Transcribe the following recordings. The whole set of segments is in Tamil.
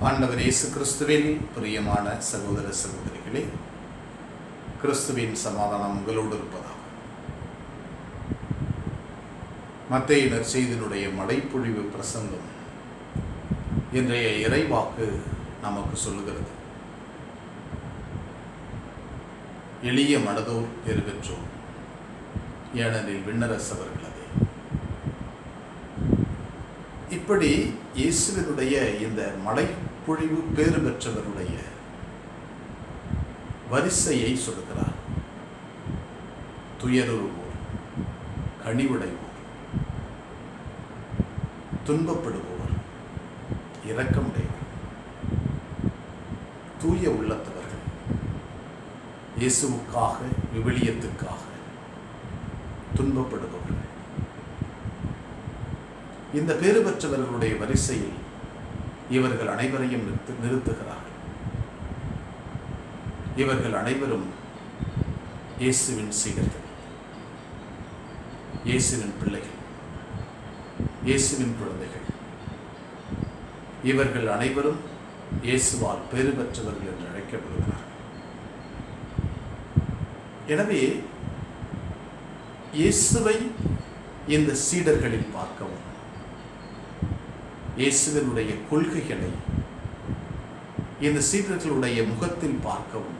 ஆண்டவர் இயேசு கிறிஸ்துவில் பிரியமான சகோதர சகோதரிகளே, கிறிஸ்துவின் சமாதானம் உங்களோடு இருப்பதாக. மத்தேயு நற்செய்தியினுடைய மழைப்பொழிவு பிரசங்கம் இன்றைய இறைவாக்கு நமக்கு சொல்லுகிறது. எளிய மனதோர் பேறு பெற்றோர், ஏனெனில் விண்ணரசவர்கள் அதே. இப்படி இயேசுவினுடைய இந்த மழைப்பொழிவு பேறு பெற்றவருடைய வரிசையை சொல்லுகிறார். துயருறுவோர், கனிவுடைவோர், துன்பப்படுவோர், இரக்கமுடையோர், தூய உள்ளத்தவர்கள், இயேசுவுக்காக விவிலியத்துக்காக துன்பப்படுபவர்கள். இந்த பேறு பெற்றவர்களுடைய வரிசையில் இவர்கள் அனைவரையும் நிறுத்துகிறார்கள். இவர்கள் அனைவரும் இயேசுவின் சீடர்கள், இயேசுவின் பிள்ளைகள், இயேசுவின் குழந்தைகள். இவர்கள் அனைவரும் இயேசுவால் பேறு பெற்றவர்கள் என்று அழைக்கப்படுகிறார்கள். எனவே இயேசுவை இந்த சீடர்களில் பார்க்கவும், இயேசுவினுடைய கொள்கைகளை இந்த சீடர்களுடைய முகத்தில் பார்க்கவும்,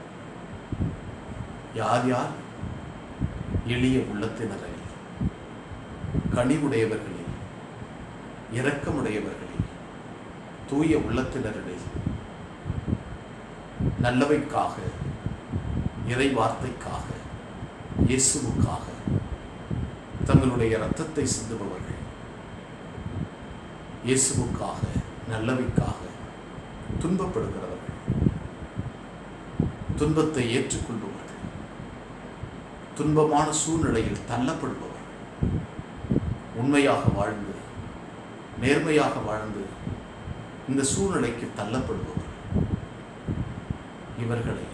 யார் யார் எளிய உள்ளத்தினரில், கனிவுடையவர்களில், இரக்கமுடையவர்களில், தூய உள்ளத்தினரில், நல்லவைக்காக, இறை வார்த்தைக்காக, இயேசுவுக்காக தங்களுடைய இரத்தத்தை சிந்துபவர்கள், இயேசுவுக்காக, நல்லவைக்காக துன்பப்படுகிறவர்கள், துன்பத்தை ஏற்றுக்கொள்பவர்கள், துன்பமான சூழ்நிலையில் தள்ளப்படுபவர்கள், உண்மையாக வாழ்ந்து நேர்மையாக வாழ்ந்து இந்த சூழ்நிலைக்கு தள்ளப்படுபவர்கள், இவர்களை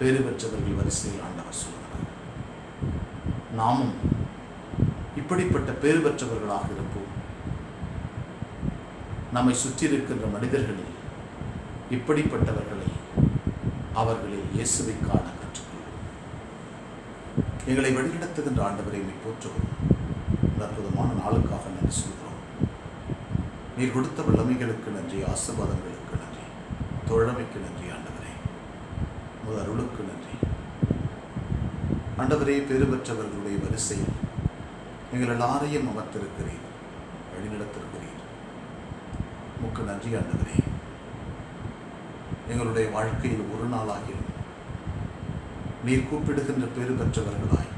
பேறு பெற்றவர்கள் வரிசையில் ஆண்டவர் சொல்கிறார். நாமும் இப்படிப்பட்ட பேறு பெற்றவர்களாக இருப்போம். நம்மை சுற்றி இருக்கின்ற மனிதர்களில் இப்படிப்பட்டவர்களை அவர்களில் இயேசுவை காண கற்றுக்கொள்வோம். எங்களை வழிநடத்துகின்ற ஆண்டவரை நீ போற்றுகிறோம். அற்புதமான நாளுக்காக நன்றி சொல்கிறோம். நீர் கொடுத்த வல்லமைகளுக்கு நன்றி, ஆசீர்வாதங்களுக்கு நன்றி, தோழமைக்கு நன்றி. ஆண்டவரே, உமது அருளுக்கு நன்றி. ஆண்டவரே, பேறு பெற்றவர்களுடைய வரிசையில் எங்கள் எல்லாரையும் அமர்த்திருக்கிறீர், வழிநடத்திருக்கிறீர். உமக்கு நன்றி ஆண்டவரே. எங்களுடைய வாழ்க்கையில் ஒரு நாளாகிலும் நீர் கூப்பிடுகின்ற பேறு பெற்றவர்களாய்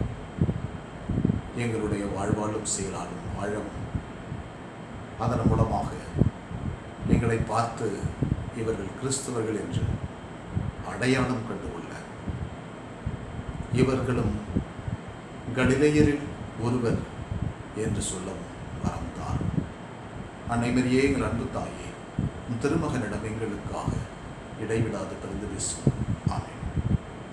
எங்களுடைய வாழ்வாலும் செயலாலும் வாழவும், அதன் மூலமாக எங்களை பார்த்து இவர்கள் கிறிஸ்தவர்கள் என்று அடையாளம் கண்டுகொள்ள, இவர்களும் கலிலேயரில் ஒருவர் என்று சொல்லவும் வரம் தாரும். அன்னை மரியே, எங்கள் அன்பு தாயே, உன் திருமகனிடம் எங்களுக்காக இடைவிடாது பிறந்து பேசுவோம்.